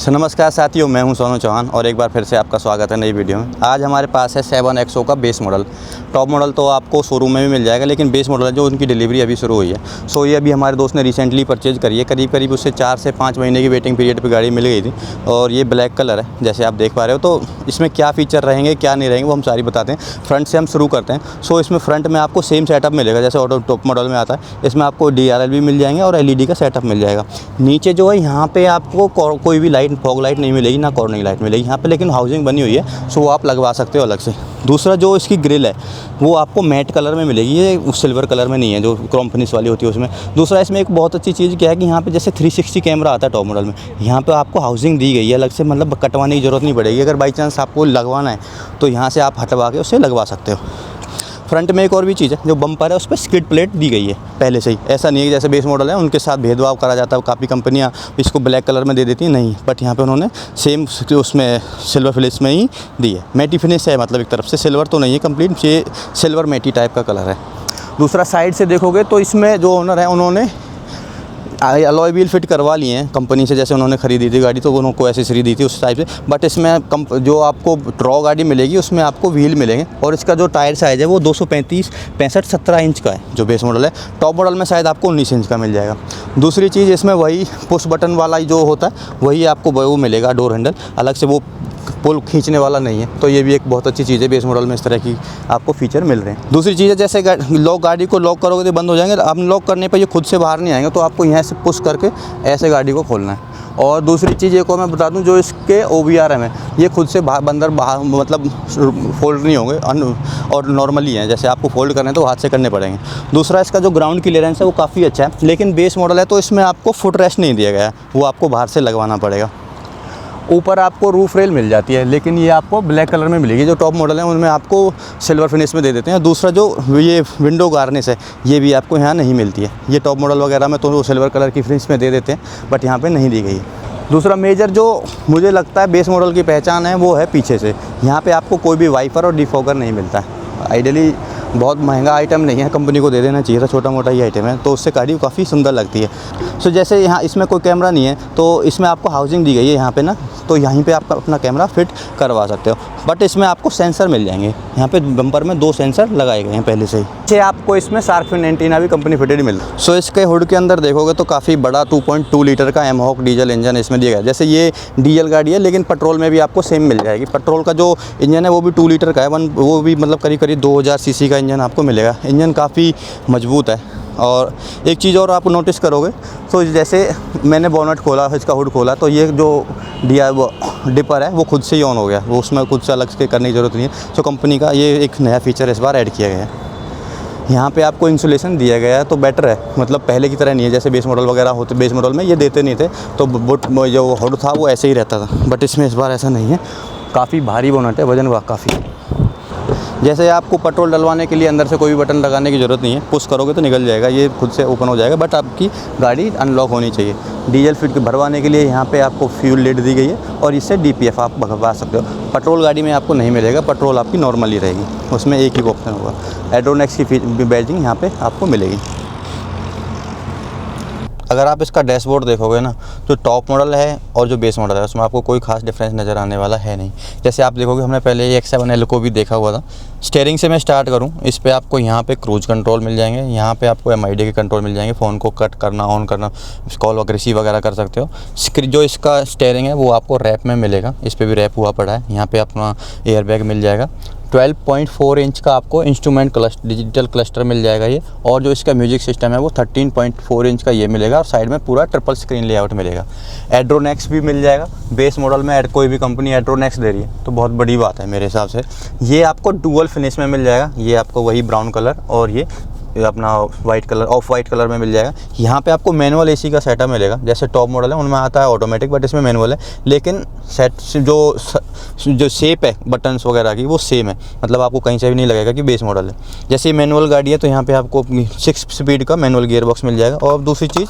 नमस्कार साथियों, मैं हूं सोनू चौहान और एक बार फिर से आपका स्वागत है नई वीडियो में। आज हमारे पास है 7XO का बेस मॉडल। टॉप मॉडल तो आपको शोरूम में भी मिल जाएगा, लेकिन बेस मॉडल है जो उनकी डिलीवरी अभी शुरू हुई है। सो ये अभी हमारे दोस्त ने रिसेंटली परचेज करी है। करीब उससे 4 से 5 महीने की वेटिंग पीरियड पर गाड़ी मिल गई थी और ये ब्लैक कलर है जैसे आप देख पा रहे हो। तो इसमें क्या फ़ीचर रहेंगे क्या नहीं रहेंगे वो हम सारी बताते हैं। फ्रंट से हम शुरू करते हैं। सो इसमें फ्रंट में आपको सेम सेटअप मिलेगा जैसे ऑटो टॉप मॉडल में आता है। इसमें आपको DRL भी मिल जाएंगे और LED का सेटअप मिल जाएगा। नीचे जो है यहाँ पे आपको कोई भी लाइट, फॉग लाइट नहीं मिलेगी, ना कॉर्निंग लाइट मिलेगी यहाँ पे, लेकिन हाउसिंग बनी हुई है सो वो आप लगवा सकते हो अलग से। दूसरा जो इसकी ग्रिल है वो आपको मैट कलर में मिलेगी, ये सिल्वर कलर में नहीं है जो क्रोम फिनिश वाली होती है उसमें। दूसरा इसमें एक बहुत अच्छी चीज़ क्या है कि यहाँ पे जैसे 360 कैमरा आता है टॉप मॉडल में, यहाँ पे आपको हाउसिंग दी गई है अलग से, मतलब कटवाने की ज़रूरत नहीं पड़ेगी। अगर बाई चांस आपको लगवाना है तो यहाँ से आप हटवा के उससे लगवा सकते हो। फ्रंट में एक और भी चीज़ है, जो बम्पर है उस पर स्किड प्लेट दी गई है पहले से ही। ऐसा नहीं है कि जैसे बेस मॉडल है उनके साथ भेदभाव करा जाता है, काफ़ी कंपनियां इसको ब्लैक कलर में दे देती हैं, नहीं, बट यहाँ पे उन्होंने सेम उसमें सिल्वर फिनिश में ही दी है। मैटी फिनिश है, मतलब एक तरफ से सिल्वर तो नहीं है कंप्लीट, ये सिल्वर मैटी टाइप का कलर है। दूसरा साइड से देखोगे तो इसमें जो ओनर है उन्होंने अलॉय व्हील फिट करवा लिए हैं कंपनी से, जैसे उन्होंने ख़रीदी थी गाड़ी तो उनको एसेसरी दी थी उस टाइप से। बट इसमें जो आपको रॉ गाड़ी मिलेगी उसमें आपको व्हील मिलेंगे और इसका जो टायर साइज़ है वो 235, 65, 17 इंच का है जो बेस मॉडल है। टॉप मॉडल में शायद आपको 19 इंच का मिल जाएगा। दूसरी चीज़ इसमें वही पुश बटन वाला जो होता है वही आपको वो मिलेगा, डोर हैंडल अलग से, वो पुल खींचने वाला नहीं है। तो ये भी एक बहुत अच्छी चीज़ है, बेस मॉडल में इस तरह की आपको फीचर मिल रहे हैं। दूसरी चीज़ है जैसे गाड़ी को लॉक करोगे तो बंद हो जाएंगे, आप लॉक करने पर ये खुद से बाहर नहीं आएंगे, तो आपको यहाँ से पुश करके ऐसे गाड़ी को खोलना है। और दूसरी चीज़ एक और मैं बता दूं, जो इसके OBRM है ये खुद से बाहर मतलब फोल्ड नहीं होंगे और नॉर्मली हैं, जैसे आपको फोल्ड करने तो हाथ से करने पड़ेंगे। दूसरा इसका जो ग्राउंड क्लियरेंस है वो काफ़ी अच्छा है, लेकिन बेस मॉडल है तो इसमें आपको फुट रेस्ट नहीं दिया गया है, वो आपको बाहर से लगवाना पड़ेगा। ऊपर आपको रूफ रेल मिल जाती है, लेकिन ये आपको ब्लैक कलर में मिलेगी। जो टॉप मॉडल है उनमें आपको सिल्वर फिनिश में दे देते हैं। दूसरा जो ये विंडो गार्निश है ये भी आपको यहाँ नहीं मिलती है। ये टॉप मॉडल वगैरह में तो वो सिल्वर कलर की फिनिश में दे देते हैं, बट यहाँ पे नहीं दी गई है। दूसरा मेजर जो मुझे लगता है बेस मॉडल की पहचान है वो है पीछे से, यहाँ पर आपको कोई भी वाइपर और डिफॉगर नहीं मिलता है। आइडियली बहुत महंगा आइटम नहीं है, कंपनी को दे देना चाहिए था, छोटा मोटा ही आइटम है, तो उससे गाड़ी काफ़ी सुंदर लगती है। सो जैसे यहाँ इसमें कोई कैमरा नहीं है तो इसमें आपको हाउसिंग दी गई है यहाँ पे ना, तो यहीं पे आप अपना कैमरा फिट करवा सकते हो। बट इसमें आपको सेंसर मिल जाएंगे, यहाँ पे बम्पर में 2 सेंसर लगाए गए हैं पहले से ही। अच्छे आपको इसमें शार्क फिन एंटीना भी कंपनी फिटेड मिल रहा है। सो इसके हुड के अंदर देखोगे तो काफ़ी बड़ा 2.2 लीटर का एमहॉक डीजल इंजन इसमें दिया गया है। जैसे ये डीजल गाड़ी है लेकिन पेट्रोल में भी आपको सेम मिल जाएगी। पेट्रोल का जो इंजन है वो भी 2 लीटर का है, वो भी मतलब करीब 2000 सीसी का इंजन आपको मिलेगा। इंजन काफ़ी मजबूत है। और एक चीज़ और आप नोटिस करोगे तो जैसे मैंने बोनट खोला, इसका हुड खोला, तो ये जो डिपर है वो खुद से ही ऑन हो गया, वो उसमें खुद से अलग से करने की ज़रूरत नहीं है। सो कंपनी का ये एक नया फीचर इस बार ऐड किया गया है। यहाँ पे आपको इंसुलेशन दिया गया है तो बेटर है, मतलब पहले की तरह नहीं है जैसे बेस मॉडल वगैरह होते, बेस मॉडल में ये देते नहीं थे तो जो हुड था वो ऐसे ही रहता था, बट इसमें इस बार ऐसा नहीं है। काफ़ी भारी बोनट है, वजन काफ़ी। जैसे आपको पेट्रोल डलवाने के लिए अंदर से कोई भी बटन लगाने की ज़रूरत नहीं है, पुश करोगे तो निकल जाएगा, ये खुद से ओपन हो जाएगा, बट आपकी गाड़ी अनलॉक होनी चाहिए। डीजल फिट भरवाने के लिए यहाँ पे आपको फ्यूल लिड दी गई है और इससे DPF आप भरवा सकते हो। पेट्रोल गाड़ी में आपको नहीं मिलेगा, पेट्रोल आपकी नॉर्मल ही रहेगी, उसमें एक ही ऑप्शन होगा। एड्रोनेक्स की बैजिंग यहाँ पर आपको मिलेगी। अगर आप इसका डैशबोर्ड देखोगे ना तो टॉप मॉडल है और जो बेस मॉडल है उसमें आपको कोई खास डिफरेंस नज़र आने वाला है नहीं। जैसे आप देखोगे हमने पहले ये X7L को भी देखा हुआ था। स्टीयरिंग से मैं स्टार्ट करूं, इस पे आपको यहाँ पे क्रूज कंट्रोल मिल जाएंगे, यहाँ पे आपको MID के कंट्रोल मिल जाएंगे, फ़ोन को कट करना, ऑन करना, कॉल वगैरह रिसीव वगैरह कर सकते हो। जो इसका स्टीयरिंग है वो आपको रैप में मिलेगा, इस पर भी रैप हुआ पड़ा है। यहाँ पर अपना एयरबैग मिल जाएगा। 12.4 इंच का आपको इंस्ट्रूमेंट डिजिटल क्लस्टर मिल जाएगा ये, और जो इसका म्यूजिक सिस्टम है वो 13.4 इंच का ये मिलेगा और साइड में पूरा ट्रिपल स्क्रीन लेआउट मिलेगा। एड्रोनेक्स भी मिल जाएगा। बेस मॉडल में कोई भी कंपनी एड्रोनेक्स दे रही है तो बहुत बड़ी बात है मेरे हिसाब से। ये आपको डुअल फिनिश में मिल जाएगा, ये आपको वही ब्राउन कलर और ये अपना white colour, of white colour में मिल जाएगा। यहाँ पे आपको मैनुअल AC का सेटअप मिलेगा, जैसे टॉप मॉडल है उनमें आता है ऑटोमेटिक, बट इसमें मैनुअल है। लेकिन जो शेप है बटन्स वगैरह की वो सेम है, मतलब आपको कहीं से भी नहीं लगेगा कि बेस मॉडल है। जैसे मैनुअल गाड़ी है तो यहाँ पे आपको 6 स्पीड का मैनुअल गियर बॉक्स मिल जाएगा। और दूसरी चीज़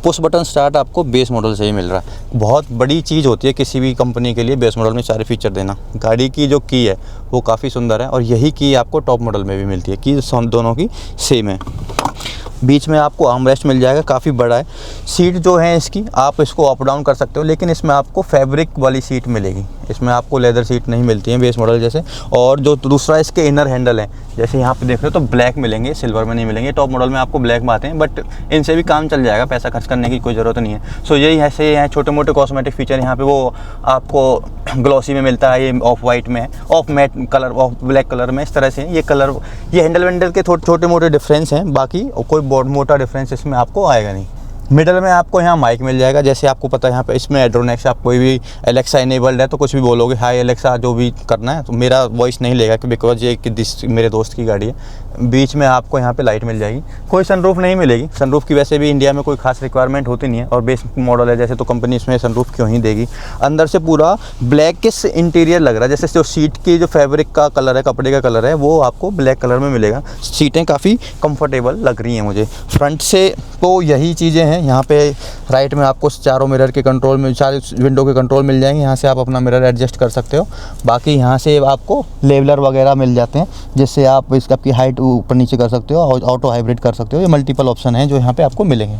पुश बटन स्टार्ट आपको बेस मॉडल से ही मिल रहा है। बहुत बड़ी चीज़ होती है किसी भी कंपनी के लिए बेस मॉडल में सारे फीचर देना। गाड़ी की जो की है वो काफ़ी सुंदर है और यही की आपको टॉप मॉडल में भी मिलती है, की दोनों की सेम है। बीच में आपको आर्मरेस्ट मिल जाएगा, काफ़ी बड़ा है। सीट जो है इसकी आप इसको अप डाउन कर सकते हो, लेकिन इसमें आपको फैब्रिक वाली सीट मिलेगी, इसमें आपको लेदर सीट नहीं मिलती है बेस मॉडल जैसे। और जो दूसरा इसके इनर हैंडल है, जैसे यहाँ पे देख रहे हो तो ब्लैक मिलेंगे, सिल्वर में नहीं मिलेंगे। टॉप मॉडल में आपको ब्लैक में आते हैं, बट इनसे भी काम चल जाएगा, पैसा खर्च करने की कोई ज़रूरत नहीं है। सो यही ऐसे हैं छोटे मोटे कॉस्मेटिक फीचर। यहाँ पे वो आपको ग्लॉसी में मिलता है, ये ऑफ वाइट में है, of matte colour, of black colour में, इस तरह से ये कलर, ये हैंडल वेंडल के छोटे मोटे डिफरेंस हैं, बाकी कोई बहुत मोटा डिफरेंस इसमें आपको आएगा नहीं। मिडल में आपको यहाँ माइक मिल जाएगा, जैसे आपको पता है यहाँ पे इसमें एड्रोनेक्स, आप कोई भी एलेक्सा इनेबल्ड है तो कुछ भी बोलोगे हाई एलेक्सा जो भी करना है तो मेरा वॉइस नहीं लेगा, बिकॉज ये मेरे दोस्त की गाड़ी है। बीच में आपको यहाँ पे लाइट मिल जाएगी, कोई सनरूफ नहीं मिलेगी। सनरूफ की वैसे भी इंडिया में कोई खास रिक्वायरमेंट होती नहीं है, और बेस मॉडल है जैसे तो कंपनी इसमें सनरूफ क्यों ही देगी। अंदर से पूरा ब्लैक किस इंटीरियर लग रहा है, जैसे जो सीट की जो फैब्रिक का कलर है, कपड़े का कलर है, वो आपको ब्लैक कलर में मिलेगा। सीटें काफ़ी कंफर्टेबल लग रही हैं मुझे। फ्रंट से तो यही चीज़ें हैं। यहाँ पे राइट में आपको चारों मिरर के कंट्रोल में, चार विंडो के कंट्रोल मिल जाएंगे, यहाँ से आप अपना मिरर एडजस्ट कर सकते हो। बाकी यहाँ से आपको लेवलर वगैरह मिल जाते हैं, जिससे आप इसका आपकी हाइट ऊपर नीचे कर सकते हो, और ऑटो हाइब्रिड कर सकते हो। ये मल्टीपल ऑप्शन हैं जो यहाँ पे आपको मिलेंगे।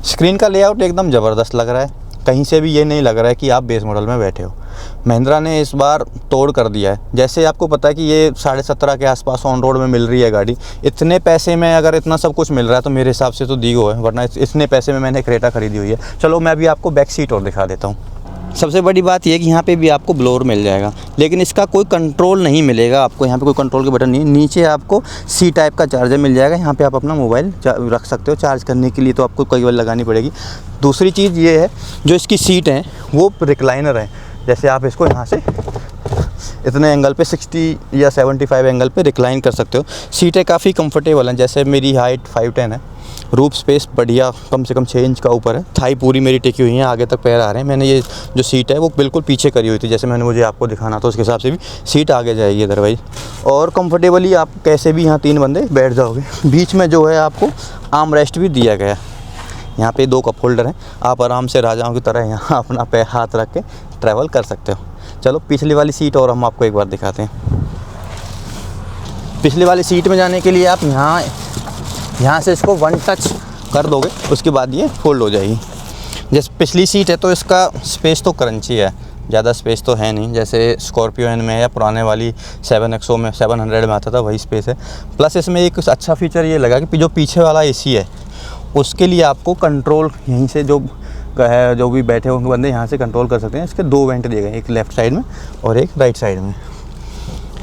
स्क्रीन का लेआउट एकदम ज़बरदस्त लग रहा है, कहीं से भी ये नहीं लग रहा है कि आप बेस मॉडल में बैठे हो। महिंद्रा ने इस बार तोड़ कर दिया है। जैसे आपको पता है कि ये 17.5 के आसपास ऑन रोड में मिल रही है गाड़ी, इतने पैसे में अगर इतना सब कुछ मिल रहा है तो मेरे हिसाब से तो दीगो है, वरना इतने पैसे में मैंने क्रेटा खरीदी हुई है। चलो मैं अभी आपको बैक सीट और दिखा देता हूँ। सबसे बड़ी बात यह कि यहाँ पे भी आपको ब्लोअर मिल जाएगा, लेकिन इसका कोई कंट्रोल नहीं मिलेगा आपको। यहाँ पे कोई कंट्रोल के बटन नहीं है। नीचे आपको सी टाइप का चार्जर मिल जाएगा, यहाँ पे आप अपना मोबाइल रख सकते हो। चार्ज करने के लिए तो आपको कई बार लगानी पड़ेगी। दूसरी चीज़ ये है, जो इसकी सीट है वो रिक्लाइनर है, जैसे आप इसको यहाँ से इतने एंगल पे 60 या 75 एंगल पे रिक्लाइन कर सकते हो। सीटें काफ़ी कंफर्टेबल हैं, जैसे मेरी हाइट 5'10" है, रूफ स्पेस बढ़िया, कम से कम 6 इंच का ऊपर है, थाई पूरी मेरी टिकी हुई है, आगे तक पैर आ रहे हैं। मैंने ये जो सीट है वो बिल्कुल पीछे करी हुई थी, जैसे मैंने मुझे आपको दिखाना था उसके हिसाब से भी सीट आगे जाएगी अदरवाइज। और कंफर्टेबली आप कैसे भी यहाँ 3 बंदे बैठ जाओगे। बीच में जो है आपको आर्म रेस्ट भी दिया गया है, यहाँ पे 2 कप होल्डर हैं, आप आराम से राजाओं की तरह यहाँ अपना पैर हाथ रख के ट्रैवल कर सकते हो। चलो पिछली वाली सीट और हम आपको एक बार दिखाते हैं। पिछली वाली सीट में जाने के लिए आप यहाँ से इसको 1 टच कर दोगे, उसके बाद ये फोल्ड हो जाएगी। जैसे पिछली सीट है तो इसका स्पेस तो क्रंची है, ज़्यादा स्पेस तो है नहीं, जैसे स्कॉर्पियो एन में या पुराने वाली 7XO में 700 में आता था वही स्पेस है। प्लस इसमें एक अच्छा फीचर ये लगा कि जो पीछे वाला एसी है उसके लिए आपको कंट्रोल यहीं से जो भी बैठे होंगे बंदे यहाँ से कंट्रोल कर सकते हैं। इसके 2 वेंट दिए गए, एक लेफ़्ट साइड में और एक राइट साइड में।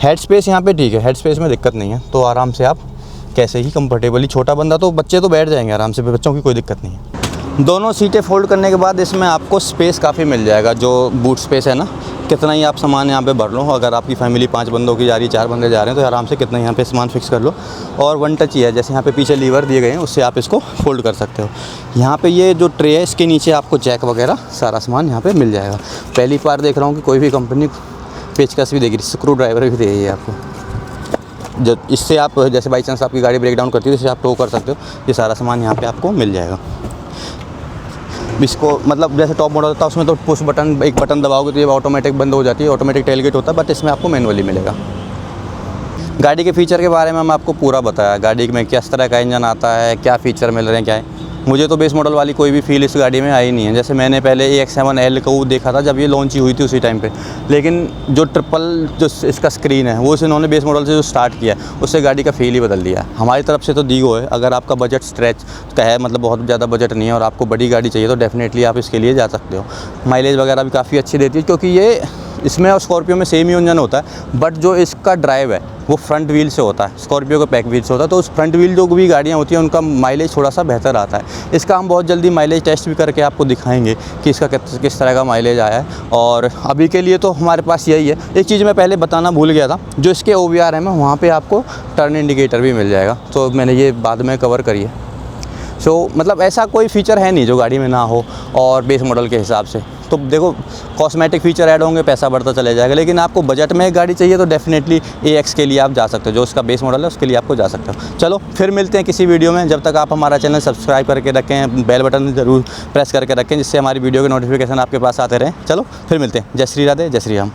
हेड स्पेस यहाँ पे ठीक है, हेड स्पेस में दिक्कत नहीं है, तो आराम से आप कैसे ही कंफर्टेबली, छोटा बंदा तो बच्चे तो बैठ जाएंगे आराम से, बच्चों की कोई दिक्कत नहीं है। दोनों सीटें फोल्ड करने के बाद इसमें आपको स्पेस काफ़ी मिल जाएगा, जो बूट स्पेस है ना, कितना ही आप सामान यहाँ पे भर लो। अगर आपकी फैमिली 5 बंदों की जा रही है, 4 बंदे जा रहे हैं, तो आराम से कितना यहाँ पे सामान फिक्स कर लो। और 1 टच ही है, जैसे यहाँ पे पीछे लीवर दिए गए हैं उससे आप इसको फोल्ड कर सकते हो। यहाँ पे ये जो ट्रे है इसके नीचे आपको जैक वगैरह सारा सामान यहाँ पे मिल जाएगा। पहली बार देख रहा हूँ कि कोई भी कंपनी पेचकस भी देगी, स्क्रू ड्राइवर भी देगी आपको, जो इससे आप जैसे बाई चांस आपकी गाड़ी ब्रेक डाउन करती है तो इसे आप टो कर सकते हो। ये सारा सामान यहाँ पे आपको मिल जाएगा। इसको मतलब जैसे टॉप मॉडल होता है उसमें तो पुश बटन, एक बटन दबाओगे तो ये ऑटोमेटिक बंद हो जाती है, ऑटोमेटिक टेलगेट होता है, बट इसमें आपको मैनुअली मिलेगा। गाड़ी के फीचर के बारे में हम आपको पूरा बताया, गाड़ी में किस तरह का इंजन आता है, क्या फ़ीचर मिल रहे हैं, क्या है। मुझे तो बेस मॉडल वाली कोई भी फील इस गाड़ी में आई नहीं है। जैसे मैंने पहले AX7L को देखा था जब ये लॉन्च ही हुई थी उसी टाइम पे, लेकिन जो ट्रिपल जो इसका स्क्रीन है वो इन्होंने बेस मॉडल से जो स्टार्ट किया उससे गाड़ी का फील ही बदल दिया। हमारी तरफ से तो दीगो है। अगर आपका बजट स्ट्रेच का है, मतलब बहुत ज़्यादा बजट नहीं है और आपको बड़ी गाड़ी चाहिए तो डेफिनेटली आप इसके लिए जा सकते हो। माइलेज वगैरह भी काफ़ी अच्छी देती है, क्योंकि ये इसमें और स्कॉर्पियो में सेम ही इंजन होता है, बट जो इसका ड्राइव है वो फ्रंट व्हील से होता है, स्कॉर्पियो का बैक व्हील से होता है। तो उस फ्रंट व्हील जो भी गाड़ियाँ होती हैं उनका माइलेज थोड़ा सा बेहतर आता है। इसका हम बहुत जल्दी माइलेज टेस्ट भी करके आपको दिखाएंगे कि इसका किस तरह का माइलेज आया है। और अभी के लिए तो हमारे पास यही है। एक चीज़ मैं पहले बताना भूल गया था, जो इसके OBR है वहाँ पर आपको टर्न इंडिकेटर भी मिल जाएगा, तो मैंने ये बाद में कवर करी है। मतलब ऐसा कोई फ़ीचर है नहीं जो गाड़ी में ना हो और बेस मॉडल के हिसाब से। तो देखो कॉस्मेटिक फ़ीचर ऐड होंगे, पैसा बढ़ता चले जाएगा, लेकिन आपको बजट में एक गाड़ी चाहिए तो डेफिनेटली AX के लिए आप जा सकते हो, जो उसका बेस मॉडल है उसके लिए आपको जा सकते हो। चलो फिर मिलते हैं किसी वीडियो में। जब तक आप हमारा चैनल सब्सक्राइब करके रखें, बेल बटन ज़रूर प्रेस करके रखें, जिससे हमारी वीडियो के नोटिफिकेशन आपके पास आते रहें। चलो फिर मिलते हैं। जय श्री राधे, जय श्री राम।